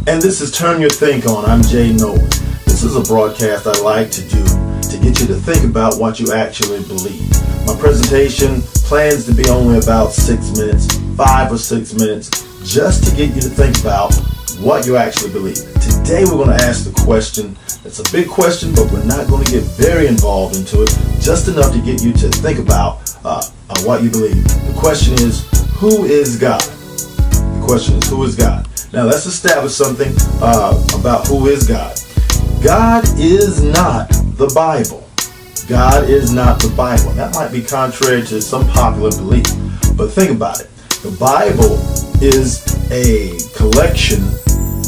And this is Turn Your Think On. I'm Jay Nolan. This is a broadcast I like to do to get you to think about what you actually believe. My presentation plans to be only about 6 minutes, 5 or 6 minutes, just to get you to think about what you actually believe. Today we're going to ask the question. It's a big question, but we're not going to get very involved into it, just enough to get you to think about what you believe. The question is, who is God? The question is, who is God? Now let's establish something about who is God. God is not the Bible. God is not the Bible. That might be contrary to some popular belief, but think about it. The Bible is a collection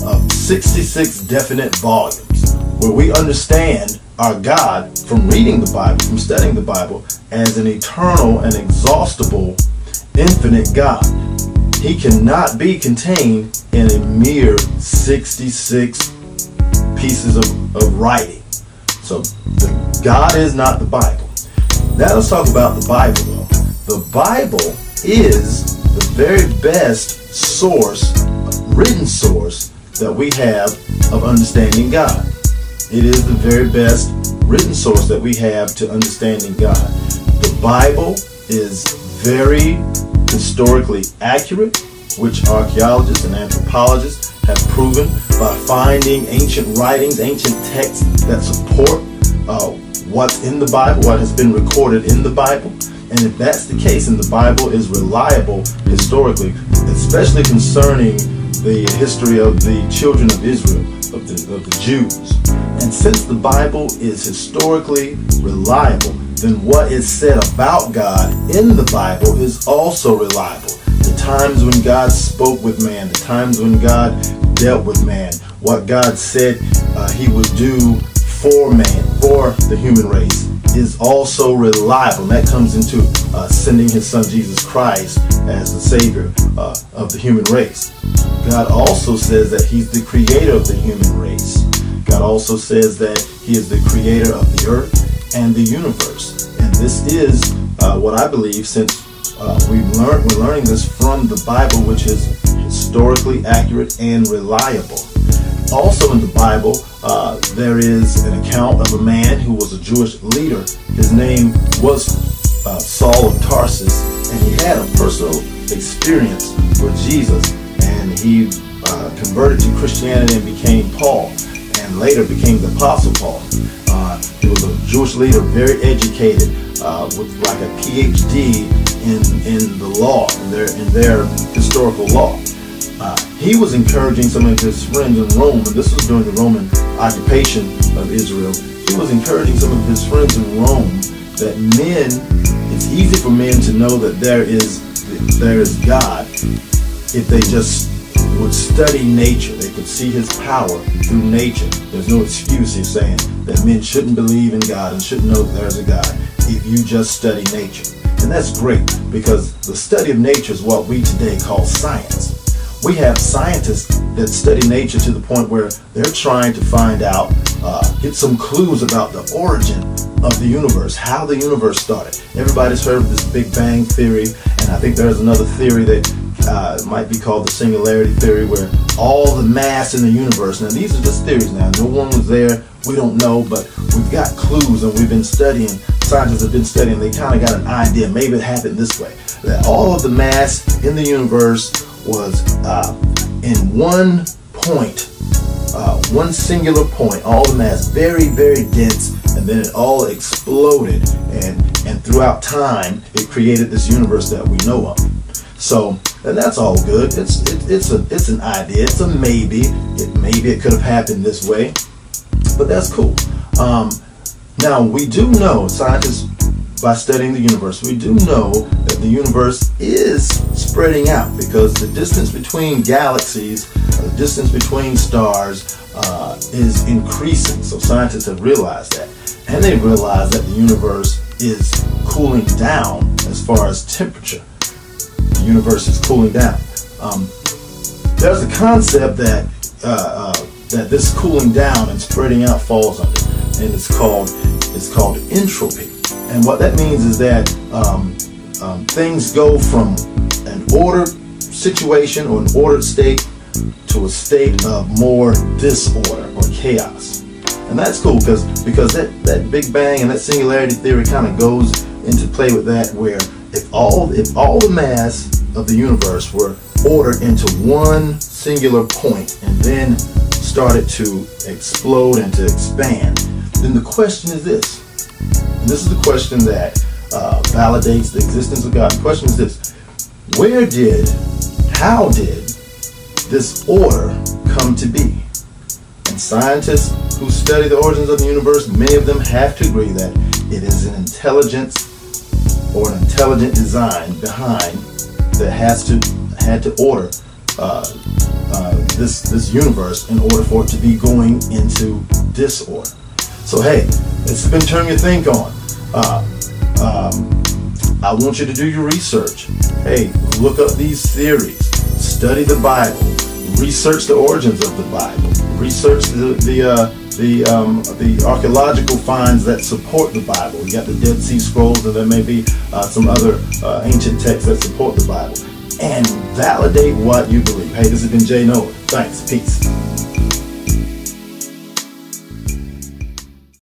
of 66 definite volumes where we understand our God from reading the Bible, from studying the Bible, as an eternal and exhaustible, infinite God. He cannot be contained in a mere 66 pieces of writing. So God is not the Bible. Now let's talk about the Bible though. The Bible is the very best source, written source, that we have of understanding God. It is the very best written source that we have to understanding God. The Bible is very historically accurate, which archaeologists and anthropologists have proven by finding ancient writings, ancient texts that support what's in the Bible, what has been recorded in the Bible. And if that's the case, and the Bible is reliable historically, especially concerning the history of the children of Israel, of the Jews. And since the Bible is historically reliable, then what is said about God in the Bible is also reliable. The times when God spoke with man, the times when God dealt with man, what God said he would do for man, for the human race, is also reliable. And that comes into sending his son Jesus Christ as the Savior of the human race. God also says that he's the creator of the human race. God also says that he is the creator of the earth and the universe. And this is what I believe, since we're learning this from the Bible, which is historically accurate and reliable. Also in the Bible, there is an account of a man who was a Jewish leader. His name was Saul of Tarsus, and he had a personal experience with Jesus, and he converted to Christianity and became Paul, and later became the Apostle Paul. He was a Jewish leader, very educated, with like a PhD in the law, in their historical law. He was encouraging some of his friends in Rome, and this was during the Roman occupation of Israel. He was encouraging some of his friends in Rome that it's easy for men to know that there is God if they just would study nature. They could see his power through nature. There's no excuse, he's saying, that men shouldn't believe in God and shouldn't know that there's a God if you just study nature. And that's great, because the study of nature is what we today call science. We have scientists that study nature to the point where they're trying to find out, get some clues about the origin of the universe, how the universe started. Everybody's heard of this Big Bang theory, and I think there's another theory that might be called the singularity theory, where all the mass in the universe. Now these are just theories now. No one was there. We don't know, but we've got clues, and we've been studying. Scientists have been studying. They kind of got an idea. Maybe it happened this way. That all of the mass in the universe was in one point, one singular point, all the mass, very, very dense, and then it all exploded, and throughout time it created this universe that we know of. So, and that's all good. It's an idea. It's a maybe. Maybe it could have happened this way, but that's cool. Now we do know, scientists, by studying the universe, we do know that the universe is spreading out, because the distance between galaxies, the distance between stars, is increasing. So scientists have realized that, and they've realized that the universe is cooling down as far as temperature. The universe is cooling down. There's a concept that that this cooling down and spreading out falls under, and it's called entropy. And what that means is that things go from an ordered situation or an ordered state to a state of more disorder or chaos. And that's cool because that Big Bang and that singularity theory kind of goes into play with that, where if all the mass of the universe were ordered into one singular point and then started to explode and to expand, then the question is this, and this is the question that validates the existence of God. The question is this: how did this order come to be? And scientists who study the origins of the universe, many of them have to agree that it is an intelligence or an intelligent design behind that had to order this universe in order for it to be going into disorder. So hey, this has been Turn Your Think On. I want you to do your research. Hey, look up these theories, study the Bible, research the origins of the Bible, research the archaeological finds that support the Bible. You got the Dead Sea Scrolls, and there may be some other ancient texts that support the Bible, and validate what you believe. Hey, this has been Jay Noah. Thanks. Peace.